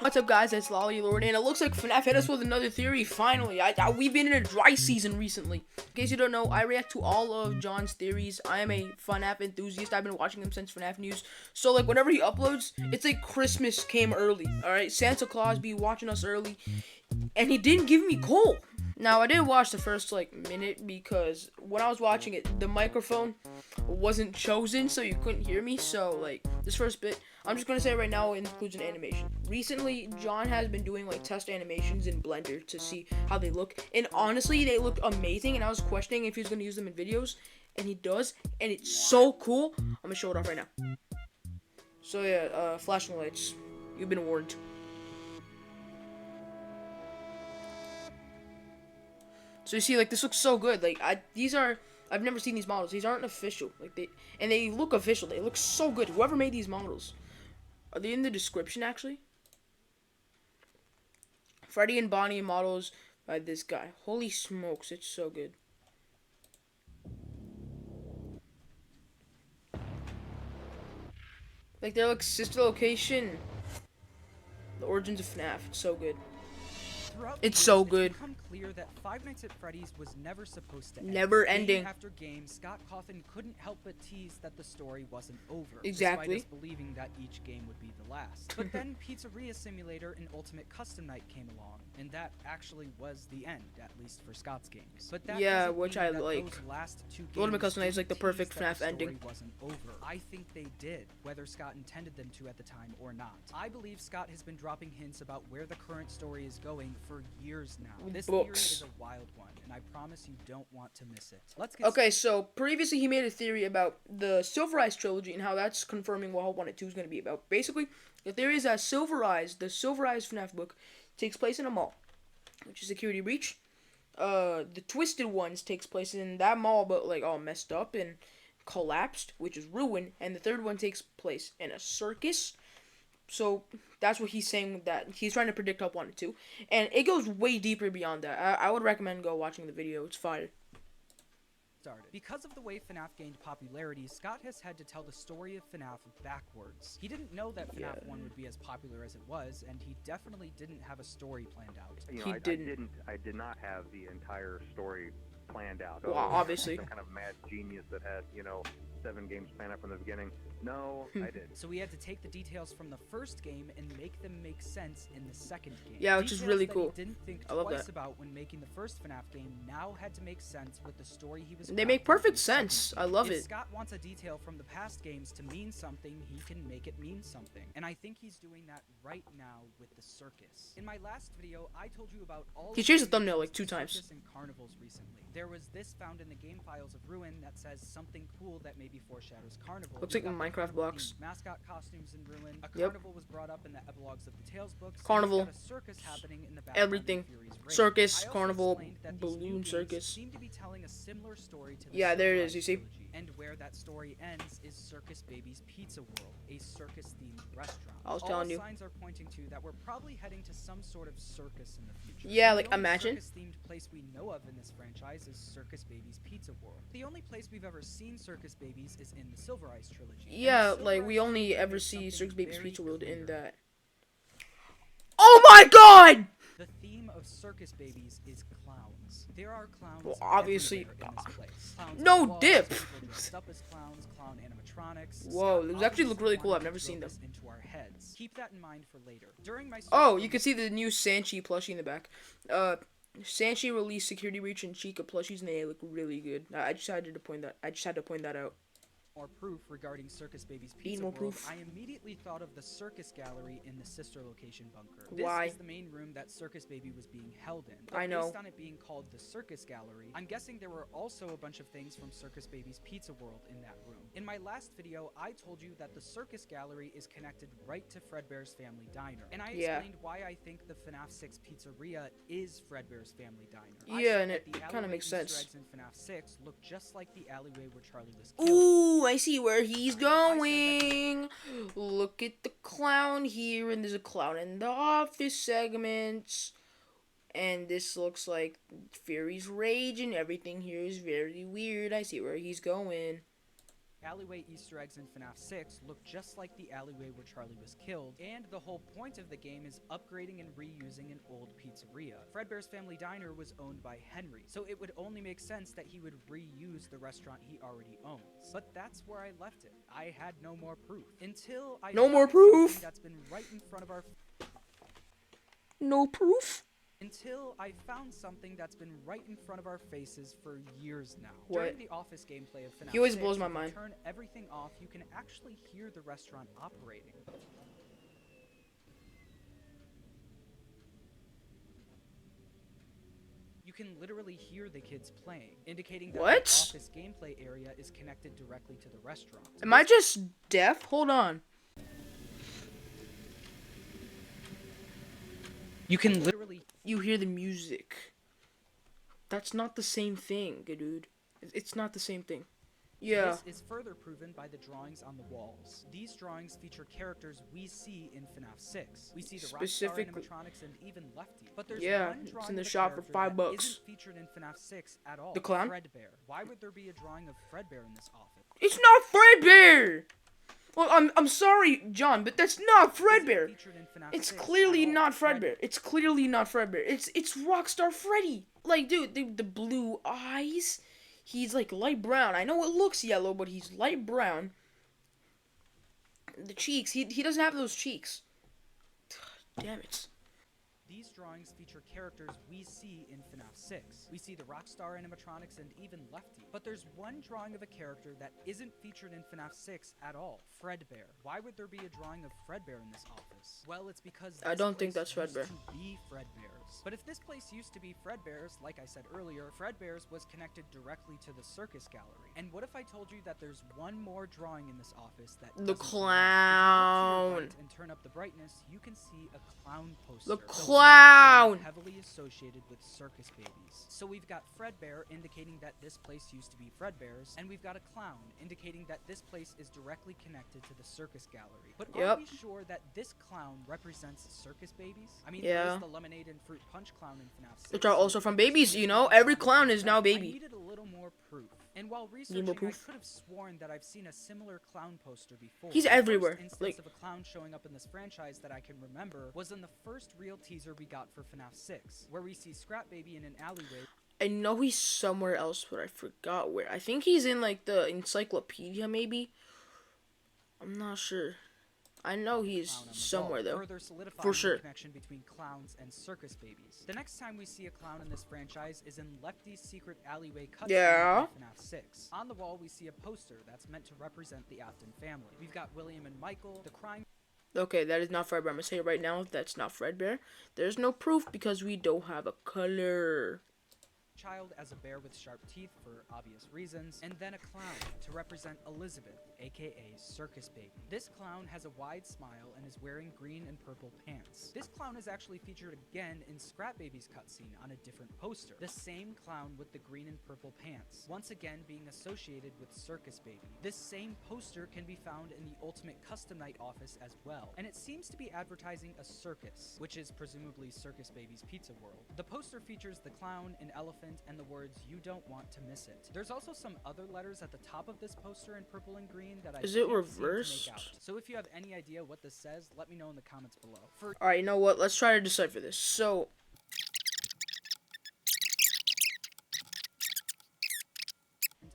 What's up, guys? It's Lolly Lord, and it looks like FNAF hit us with another theory. Finally, we've been in a dry season recently. In case you don't know, I react to all of John's theories. I am a FNAF enthusiast. I've been watching him since FNAF news. So, like, whenever he uploads, it's like Christmas came early. All right, Santa Claus be watching us early, and he didn't give me coal. Now, I didn't watch the first, minute because when I was watching it, the microphone wasn't chosen, so you couldn't hear me. So, this first bit, I'm just going to say right now, it includes an animation. Recently, John has been doing, test animations in Blender to see how they look. And honestly, they look amazing, and I was questioning if he was going to use them in videos. And he does, and it's so cool. I'm going to show it off right now. So, yeah, flashing lights. You've been warned. So you see, this looks so good. I've never seen these models. These aren't official. They look official. They look so good. Whoever made these models, are they in the description actually? Freddy and Bonnie models by this guy. Holy smokes, it's so good. Their sister location. The origins of FNAF. It's so good. It's so good. Become clear that Five Nights at Freddy's was never supposed to end. Never ending. Game after game, Scott Cawthon couldn't help but tease that the story wasn't over. Exactly. Despite us believing that each game would be the last. But then Pizzeria Simulator and Ultimate Custom Night came along, and that actually was the end, at least for Scott's games. But that which I like. Those last two games Ultimate Custom Night is the perfect FNAF ending. Wasn't over. I think they did, whether Scott intended them to at the time or not. I believe Scott has been dropping hints about where the current story is going for years now. This theory is a wild one, and I promise you don't want to miss it. Let's get Okay, so previously he made a theory about the Silver Eyes trilogy and how that's confirming what Hope 1 and 2 is going to be about. Basically, the theory is that the Silver Eyes FNAF book takes place in a mall, which is Security Breach. The Twisted Ones takes place in that mall, but all messed up and collapsed, which is Ruin, and the third one takes place in a circus. So that's what he's saying with that. He's trying to predict Hope 1 and 2. And it goes way deeper beyond that. I would recommend go watching the video. It's fire. Started. Because of the way FNAF gained popularity, Scott has had to tell the story of FNAF backwards. He didn't know that FNAF 1 would be as popular as it was, and he definitely didn't have a story planned out. I did not have the entire story planned out. Well, obviously. Some kind of mad genius that had, 7 games planned out from the beginning. No, I didn't. So we had to take the details from the first game and make them make sense in the second game. Yeah, which is really cool. He didn't think I love twice that. about when making the first FNAF game now had to make sense with the story he was. They make perfect sense. I love if it. Scott wants a detail from the past games to mean something, he can make it mean something. And I think he's doing that right now with the circus. In my last video, I told you about all He changed the thumbnail 2 times. Circus and carnivals recently. There was this found in the game files of Ruin that says something cool that maybe foreshadows Carnival. Looks like Minecraft blocks. Mascot costumes in Ruin. A Yep. carnival was brought up in the epilogues of the Tales books. Carnival. A circus happening in the Everything. Circus, carnival, balloon circus. Seem to be telling a similar story to the Yeah, there it is, Silver you Eyes see? trilogy. And where that story ends is Circus Baby's Pizza World, a circus-themed restaurant. I was telling you. All signs are pointing to that we're probably heading to some sort of circus in the future. Yeah, The only imagine. circus-themed place we know of in this franchise is Circus Baby's Pizza World. The only place we've ever seen Circus Babies is in the Silver Eyes trilogy. And Yeah, the Silver we Eyes only trilogy ever is see something Circus Baby's very Pizza World in clear. that. Oh my god! The theme of Circus Babies is clowns. There are clowns. Well, obviously. everywhere in this place. Clowns No on the walls, dip. people dressed up as clowns, clown animatronics. Whoa, Scott those actually look really obviously cool. I've wanted never to seen drill them. this into our heads. Keep that in mind for later. During my Oh, search you for can see the new Sanchi plushie in the back. Sanchi released Security Breach and Chica plushies, and they look really good. I just had to point that out. more proof regarding Circus Baby's Need Pizza more World, proof. I immediately thought of the circus gallery in the sister location bunker. Why? This is the main room that Circus Baby was being held in. But I know. Based on it being called the circus gallery, I'm guessing there were also a bunch of things from Circus Baby's Pizza World in that room. In my last video, I told you that the circus gallery is connected right to Fredbear's Family Diner. And I explained why I think the FNAF 6 pizzeria is Fredbear's Family Diner. I Yeah, said and that it the kinda alleyway makes Easter sense. eggs in FNAF 6 look just like the alleyway where Charlie was killed. Ooh, I see where he's going. Look at the clown here, and there's a clown in the office segments. And this looks like Fury's Rage, and everything here is very weird. I see where he's going. Alleyway Easter eggs in FNAF 6 look just like the alleyway where Charlie was killed, and the whole point of the game is upgrading and reusing an old pizzeria. Fredbear's Family Diner was owned by Henry, so it would only make sense that he would reuse the restaurant he already owns. But that's where I left it. I had no more proof. Until I No more found proof? something that's been right in front of our No proof? Until I found something that's been right in front of our faces for years now. What? During the office gameplay of FNAF He always 6, blows my if you mind. turn everything off, you can actually hear the restaurant operating. You can literally hear the kids playing, indicating that What? the office gameplay area is connected directly to the restaurant. Am I just deaf? Hold on. You can literally You hear the music. That's not the same thing, dude. It's not the same thing. Yeah. This is further proven by the drawings on the walls. These drawings feature characters we see in FNAF 6. We see the Rockstar Specifically. animatronics and even Lefty. But there's Yeah, one it's drawing in the of a shop for character that $5. isn't featured in FNAF 6 at all. The clown? Fredbear. Why would there be a drawing of Fredbear in this office? It's not Fredbear! Well, I'm sorry, John, but that's not Isn't Fredbear. featured in FNAF It's 6 clearly at all. not Fredbear. It's clearly not Fredbear. It's Rockstar Freddy. Like, dude, the blue eyes. He's like light brown. I know it looks yellow, but he's light brown. The cheeks, he doesn't have those cheeks. Damn it. These drawings feature characters we see in FNAF 6. We see the Rockstar animatronics and even Lefty. But there's one drawing of a character that isn't featured in FNAF 6 at all. Fredbear. Why would there be a drawing of Fredbear in this office? Well, it's because I this don't think place that's Fredbear. used to be Fredbear's. But if this place used to be Fredbear's, like I said earlier, Fredbear's was connected directly to the circus gallery. And what if I told you that there's one more drawing in this office that The doesn't belong? If you clown. look to your right and turn up the brightness, you can see a clown poster. The So clown. heavily associated with circus babies. So we've got Fredbear indicating that this place used to be Fredbear's, and we've got a clown indicating that this place is directly connected to the circus gallery. But are Yep. we sure that this clown represents circus babies? I mean, Yeah. there's the lemonade and fruit punch clown in FNAF 6. Which are also from babies, you know? Every clown is now I baby. needed a little more proof. And while more researching, I proof? could have sworn that I've seen a similar clown poster before. He's The first everywhere, instance like- of a clown showing up in this franchise that I can remember was in the first real teaser we got for FNAF 6, where we see Scrap Baby in an alleyway. I know he's somewhere else, but I forgot where. I think he's in, like, the encyclopedia, maybe? I'm not sure. I know he's Clown on the somewhere, wall, though. further solidifying For sure. the connection between clowns and circus babies. The next time we see a clown in this franchise is in Lefty's secret alleyway cutscene Yeah. in FNAF 6. On the wall, we see a poster that's meant to represent the Afton family. We've got William and Michael, the crying Okay, that is not Fredbear. I'm gonna say it right now, that's not Fredbear. There's no proof because we don't have a color. child as a bear with sharp teeth for obvious reasons, and then a clown to represent Elizabeth, aka Circus Baby. This clown has a wide smile and is wearing green and purple pants. This clown is actually featured again in Scrap Baby's cutscene on a different poster. The same clown with the green and purple pants, once again being associated with Circus Baby. This same poster can be found in the Ultimate Custom Night office as well, and it seems to be advertising a circus, which is presumably Circus Baby's Pizza World. The poster features the clown, an elephant, and the words, "You don't want to miss it." There's also some other letters at the top of this poster in purple and green that I Is it can't seem to make reversed? out. So if you have any idea what this says, let me know in the comments below. For Alright, you know what? Let's try to decipher this. So,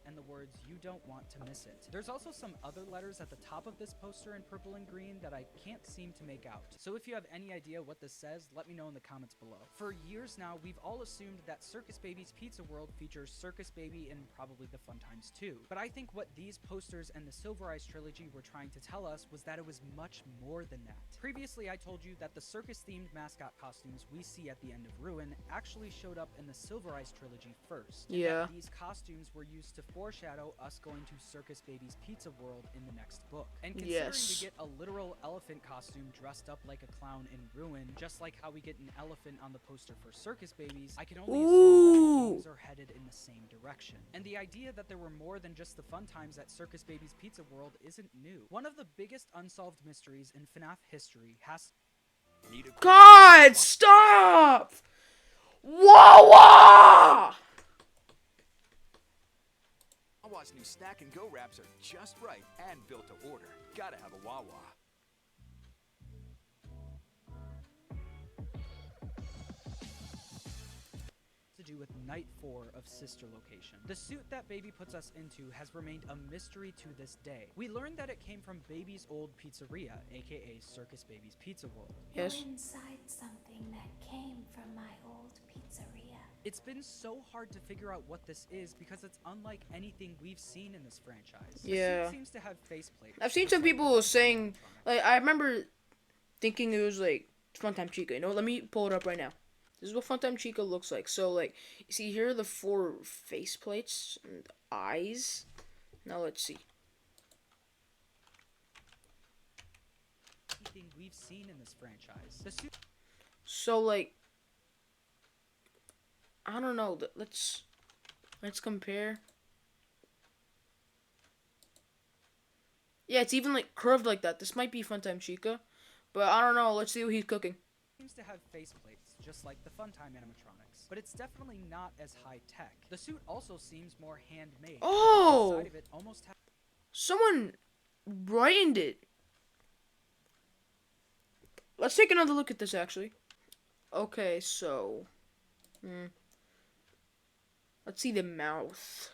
and the words, "You don't want to miss it." There's also some other letters at the top of this poster in purple and green that I can't seem to make out. So if you have any idea what this says, let me know in the comments below. For years now, we've all assumed that Circus Baby's Pizza World features Circus Baby and probably the Fun Times too. But I think what these posters and the Silver Eyes trilogy were trying to tell us was that it was much more than that. Previously, I told you that the circus-themed mascot costumes we see at the end of Ruin actually showed up in the Silver Eyes trilogy first. And that Yeah. these costumes were used to foreshadow us going to Circus Baby's Pizza World in the next book. And considering Yes. we get a literal elephant costume dressed up like a clown in Ruin, just like how we get an elephant on the poster for Circus Babies, I can only assume Ooh. that things are headed in the same direction. And the idea that there were more than just the fun times at Circus Baby's Pizza World isn't new. One of the biggest unsolved mysteries in FNAF history has God, stop! Whoa! Wawa's new snack and go wraps are just right and built to order. Gotta have a Wawa. To do with Night 4 of Sister Location. The suit that Baby puts us into has remained a mystery to this day. We learned that it came from Baby's old pizzeria, aka Circus Baby's Pizza World. Yes. You're inside something that came from my old pizzeria. It's been so hard to figure out what this is because it's unlike anything we've seen in this franchise. Yeah. The suit seems to have faceplates. I've seen some people saying, like, I remember thinking it was like Funtime Chica. You know, let me pull it up right now. This is what Funtime Chica looks like. So, like, you see here are the 4 faceplates and eyes. Now let's see. Anything we've seen in this franchise. The suit. So, like, I don't know. Let's compare. Yeah, it's even like curved like that. This might be Funtime Chica, but I don't know. Let's see what he's cooking. Seems to have faceplates, just like the Funtime animatronics, but it's definitely not as high tech. The suit also seems more handmade. Oh! The side of it almost Someone brightened it. Let's take another look at this, actually. Okay, so... Let's see the mouth.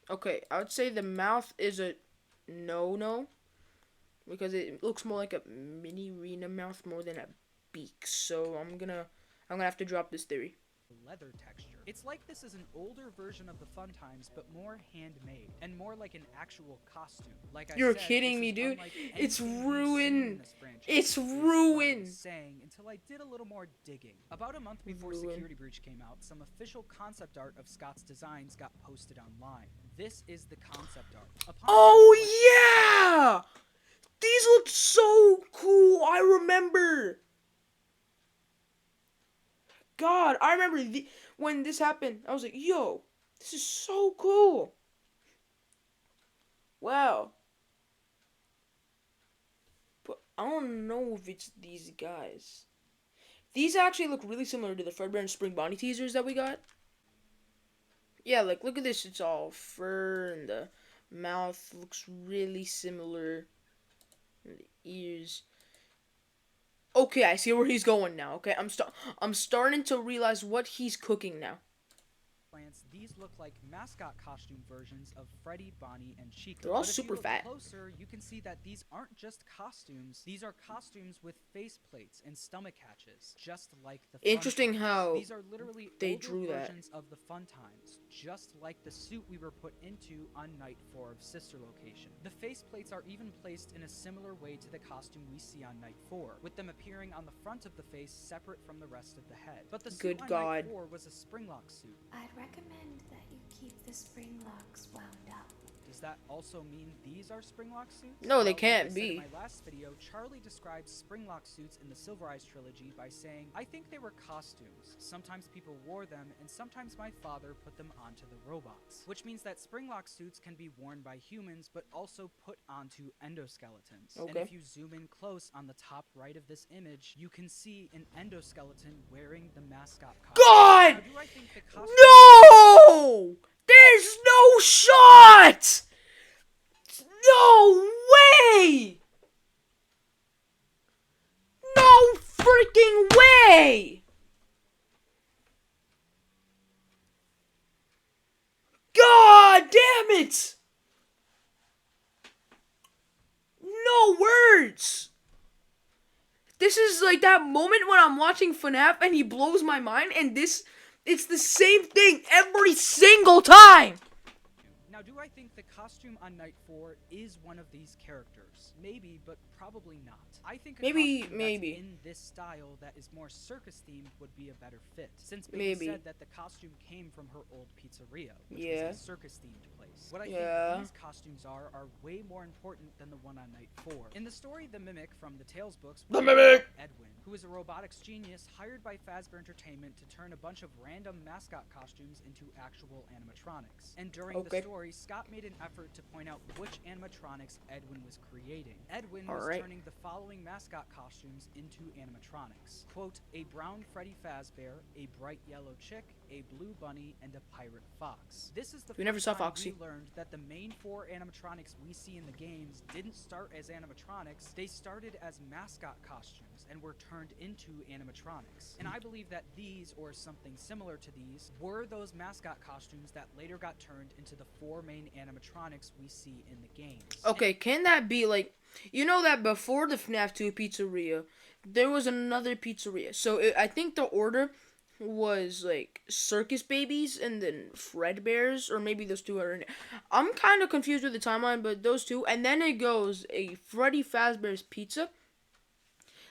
Okay, I would say the mouth is a no-no. Because it looks more like a mini Rena mouth more than a beak. So I'm gonna have to drop this theory. leather texture. It's like this is an older version of the Funtimes, but more handmade and more like an actual costume. Like You're said, kidding this me, is dude. unlike It's anything we've seen in ruined. this franchise. It's Is what I was ruined. saying until I did a little more digging. About a month before Security Breach came out, some official concept art of Scott's designs got posted online. This is the concept art. Oh yeah! These look so cool. I remember. God, I remember when this happened. I was like, yo, this is so cool. Wow. But I don't know if it's these guys. These actually look really similar to the Fredbear and Spring Bonnie teasers that we got. Yeah, like, look at this. It's all fur, and the mouth looks really similar. And the ears. Okay, I see where he's going now. Okay, I'm starting to realize what he's cooking now. These look like mascot costume versions of Freddy, Bonnie, and Chica. They're all But if you super look fat. closer, you can see that these aren't just costumes. These are costumes with face plates and stomach hatches, just like the Interesting Funtimes. how These are literally they older drew that. versions of the Funtimes, just like the suit we were put into on Night 4 of Sister Location. The face plates are even placed in a similar way to the costume we see on Night 4, with them appearing on the front of the face separate from the rest of the head. But the suit Good on God. Night 4 was a Springlock suit. I'd recommend that you keep the spring locks wound up. Does that also mean these are Springlock suits? No, they Well, like can't I said be. in my last video, Charlie describes Springlock suits in the Silver Eyes trilogy by saying, I think they were costumes. Sometimes people wore them, and sometimes my father put them onto the robots. Which means that Springlock suits can be worn by humans, but also put onto endoskeletons. And Okay. if you zoom in close on the top right of this image, you can see an endoskeleton wearing the mascot costume. God! Now, do I think the costume No! There's no shot! No way! No freaking way! God damn it! No words! This is like that moment when I'm watching FNAF and he blows my mind, and it's the same thing every single time! Now, do I think the costume on Night 4 is one of these characters? Maybe, but probably not. I think a costume that's in this style that is more circus-themed would be a better fit, since Baby said that the costume came from her old pizzeria, which was a circus-themed place. What I think these costumes are way more important than the one on Night 4. In the story, the Mimic from the Tales books was Edwin, who is a robotics genius hired by Fazbear Entertainment to turn a bunch of random mascot costumes into actual animatronics. And during the story, story, Scott made an effort to point out which animatronics Edwin was creating. Edwin All was right. turning the following mascot costumes into animatronics. Quote, a brown Freddy Fazbear, a bright yellow chick, a blue bunny, and a pirate fox. This is the We never first saw time Foxy. we learned that the main 4 animatronics we see in the games didn't start as animatronics, they started as mascot costumes and were turned into animatronics. And I believe that these, or something similar to these, were those mascot costumes that later got turned into the 4 main animatronics we see in the games. Okay, can that be like, you know that before the FNAF 2 pizzeria, there was another pizzeria. So I think the order was like Circus Babies and then Fredbear's, or maybe those two are in it. I'm kind of confused with the timeline, but those two, and then it goes a Freddy Fazbear's Pizza.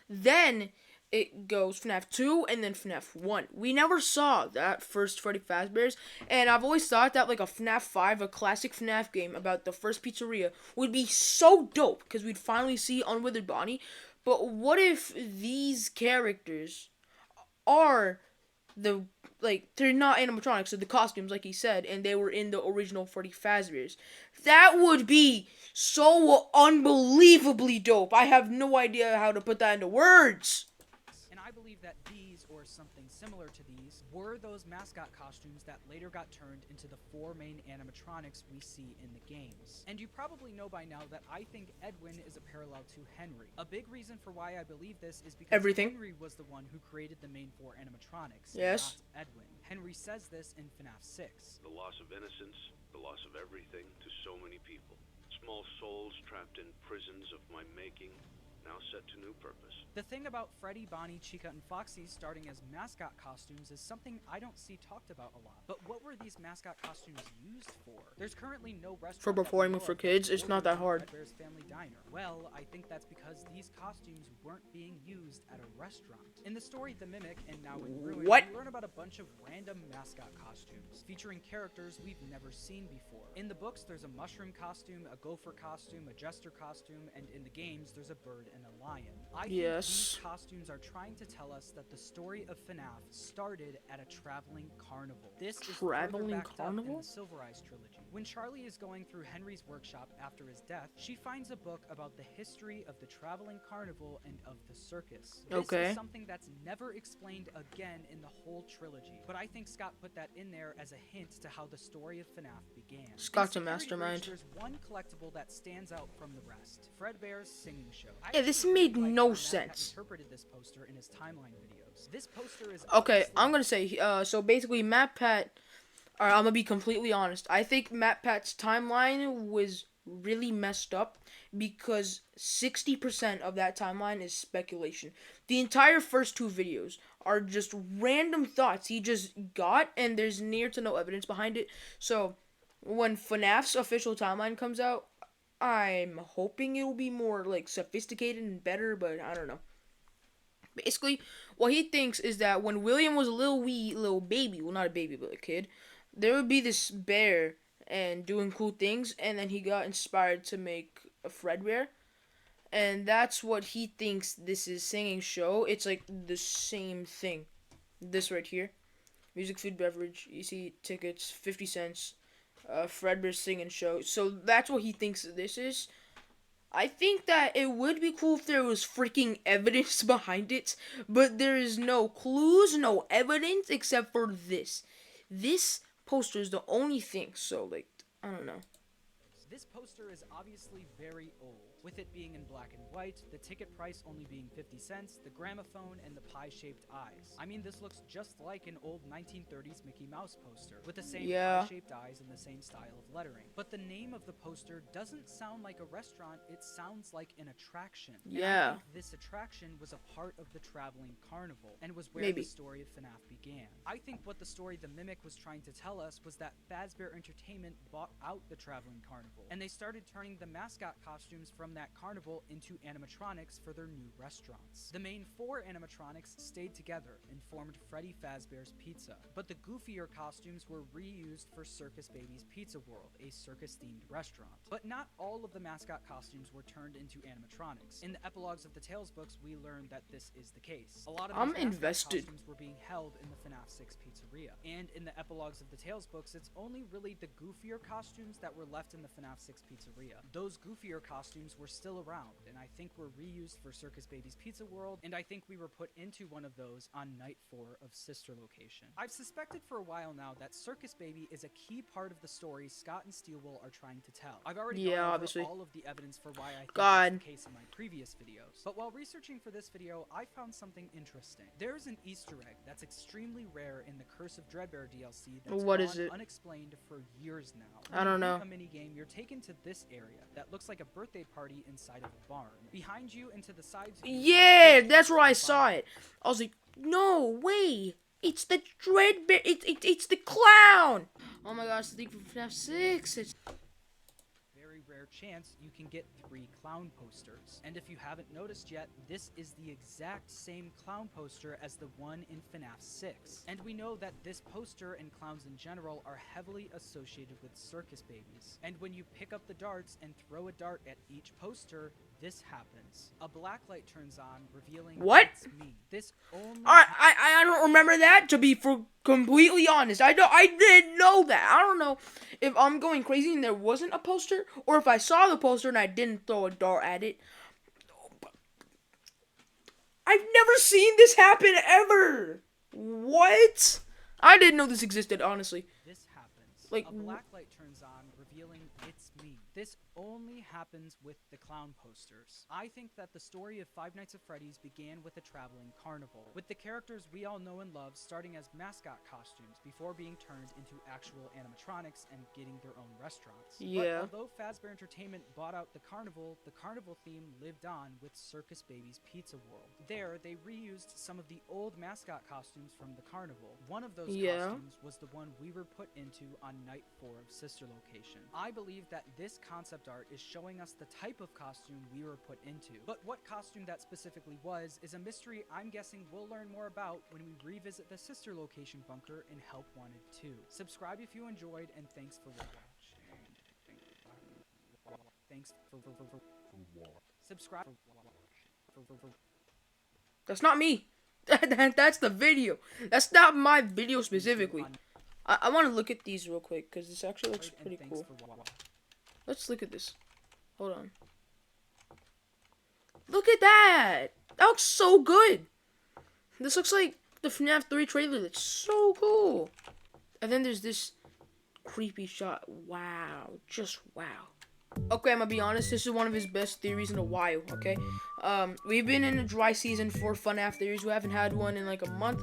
Then it goes FNAF 2 and then FNAF 1. We never saw that first Freddy Fazbear's, and I've always thought that like a FNAF 5, a classic FNAF game about the first pizzeria, would be so dope because we'd finally see Unwithered Bonnie. But what if these characters are they're not animatronics, so the costumes, like he said, and they were in the original Freddy Fazbear's? That would be so unbelievably dope. I have no idea how to put that into words. And I believe that these, or something similar to these, were those mascot costumes that later got turned into the 4 main animatronics we see in the games. And you probably know by now that I think Edwin is a parallel to Henry. A big reason for why I believe this is because Henry was the one who created the main 4 animatronics, Yes. not Edwin. Henry says this in FNAF 6. The loss of innocence, the loss of everything to so many people. Small souls trapped in prisons of my making, now set to new purpose. The thing about Freddy, Bonnie, Chica, and Foxy starting as mascot costumes is something I don't see talked about a lot. But what were these mascot costumes used for? There's currently no restaurant For performing for kids, it's not that hard. Fredbear's Family Diner. Well, I think that's because these costumes weren't being used at a restaurant. In the story The Mimic, and now in Ruin, What? we learn about a bunch of random mascot costumes featuring characters we've never seen before. In the books, there's a mushroom costume, a gopher costume, a jester costume, and in the games, there's a bird and a lion. I think these costumes are trying to tell us that the story of FNAF started at a traveling carnival. This is Traveling further backed carnival? up in the Silver Eyes trilogy. When Charlie is going through Henry's workshop after his death, she finds a book about the history of the traveling carnival and of the circus. This is something that's never explained again in the whole trilogy, but I think Scott put that in there as a hint to how the story of FNAF began. Scott's a In Security mastermind. Breach, there's one collectible that stands out from the rest: Fredbear's singing show. Yeah, this made no sense. Interpreted this poster in his timeline videos. This poster is Okay, I'm gonna say, so basically Matt Pat, alright, I'm gonna be completely honest. I think Matt Pat's timeline was really messed up because 60% of that timeline is speculation. The entire first 2 videos are just random thoughts he just got, and there's near to no evidence behind it. So when FNAF's official timeline comes out, I'm hoping it'll be more like sophisticated and better, but I don't know. Basically, what he thinks is that when William was a little baby, well, not a baby, but a kid, there would be this bear and doing cool things, and then he got inspired to make a Fredbear, and that's what he thinks this is singing show. It's like the same thing. This right here, music, food, beverage, you see tickets, 50 cents, Fredbear's singing show. So that's what he thinks this is. I think that it would be cool if there was freaking evidence behind it, but there is no clues, no evidence, except for this. This poster is the only thing, so, like, I don't know. This poster is obviously very old, with it being in black and white, the ticket price only being 50 cents, the gramophone, and the pie-shaped eyes. I mean, this looks just like an old 1930s Mickey Mouse poster, with the same pie-shaped eyes and the same style of lettering. But the name of the poster doesn't sound like a restaurant, it sounds like an attraction. And I think this attraction was a part of the traveling carnival, and was where the story of FNAF began. I think what the story The Mimic was trying to tell us was that Fazbear Entertainment bought out the traveling carnival, and they started turning the mascot costumes from from that carnival into animatronics for their new restaurants. The main 4 animatronics stayed together and formed Freddy Fazbear's Pizza, but the goofier costumes were reused for Circus Baby's Pizza World, a circus-themed restaurant. But not all of the mascot costumes were turned into animatronics. In the epilogues of the Tales books, we learned that this is the case. A lot of I'm these mascot invested. costumes were being held in the FNAF 6 pizzeria. And in the epilogues of the Tales books, it's only really the goofier costumes that were left in the FNAF 6 pizzeria. Those goofier costumes were still around, and I think were reused for Circus Baby's Pizza World, and I think we were put into one of those on night 4 of Sister Location. I've suspected for a while now that Circus Baby is a key part of the story Scott and Steelwool are trying to tell. I've already gone over obviously. all of the evidence for why I think God. that's the case in my previous videos. But while researching for this video, I found something interesting. There's an Easter egg that's extremely rare in the Curse of Dreadbear DLC that's What gone is it? unexplained for years now. I don't know. In a minigame, you're taken to this area that looks like a birthday party inside of a barn. Behind you and to the sides. Yeah, that's where I saw it. I was like, no way. It's the Dreadbear. It's the clown. Oh my gosh, the thing from FNAF 6. It's Very rare chance you can get 3 clown posters. And if you haven't noticed yet, this is the exact same clown poster as the one in FNAF 6. And we know that this poster and clowns in general are heavily associated with Circus Babies. And when you pick up the darts and throw a dart at each poster, this happens. A black light turns on, revealing What? it's me. This only I don't remember that, to be completely honest. I didn't know that. I don't know if I'm going crazy and there wasn't a poster, or if I saw the poster and I didn't throw a dart at it. I've never seen this happen ever. What? I didn't know this existed, honestly. This happens. Like, a black light turns on, revealing it's me. This only happens with the clown posters. I think that the story of Five Nights at Freddy's began with a traveling carnival, with the characters we all know and love starting as mascot costumes before being turned into actual animatronics and getting their own restaurants. Yeah. But although Fazbear Entertainment bought out the carnival theme lived on with Circus Baby's Pizza World. There, they reused some of the old mascot costumes from the carnival. One of those costumes was the one we were put into on night 4 of Sister Location. I believe that this concept art is showing us the type of costume we were put into. But what costume that specifically was is a mystery I'm guessing we'll learn more about when we revisit the Sister Location bunker in Help Wanted 2. Subscribe if you enjoyed, and thanks for watching. Thanks for subscribe. That's not me. That's the video. That's not my video specifically. I want to look at these real quick because this actually looks pretty cool. Let's look at this. Hold on. Look at that. That looks so good. This looks like the FNAF 3 trailer. That's so cool. And then there's this creepy shot. Wow. Just wow. Okay, I'm gonna be honest, this is one of his best theories in a while, okay? We've been in a dry season for FNAF theories. We haven't had one in like a month.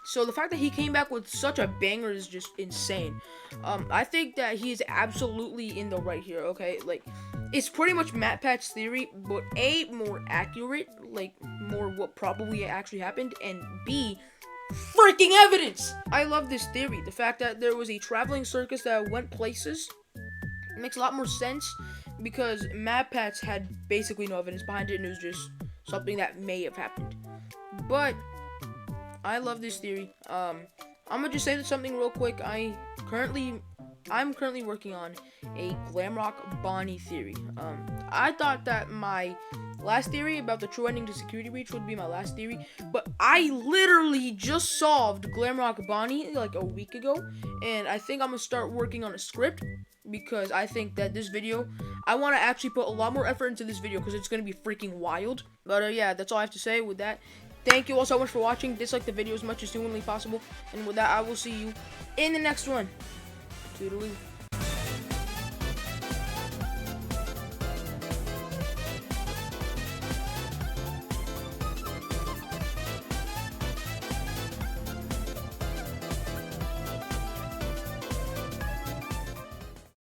So the fact that he came back with such a banger is just insane. I think that he is absolutely in the right here, okay? Like, it's pretty much Matt Pat's theory, but A, more accurate, like, more what probably actually happened, and B, freaking evidence! I love this theory. The fact that there was a traveling circus that went places makes a lot more sense because Matt Pat's had basically no evidence behind it, and it was just something that may have happened. But I love this theory. I'm gonna just say something real quick. I'm currently working on a Glamrock Bonnie theory. I thought that my last theory about the true ending to Security Breach would be my last theory, but I literally just solved Glamrock Bonnie like a week ago, and I think I'm gonna start working on a script because I think that this video, I want to actually put a lot more effort into this video because it's gonna be freaking wild. But yeah, that's all I have to say with that. Thank you all so much for watching. Dislike the video as much as humanly possible. And with that, I will see you in the next one. Toodaloo.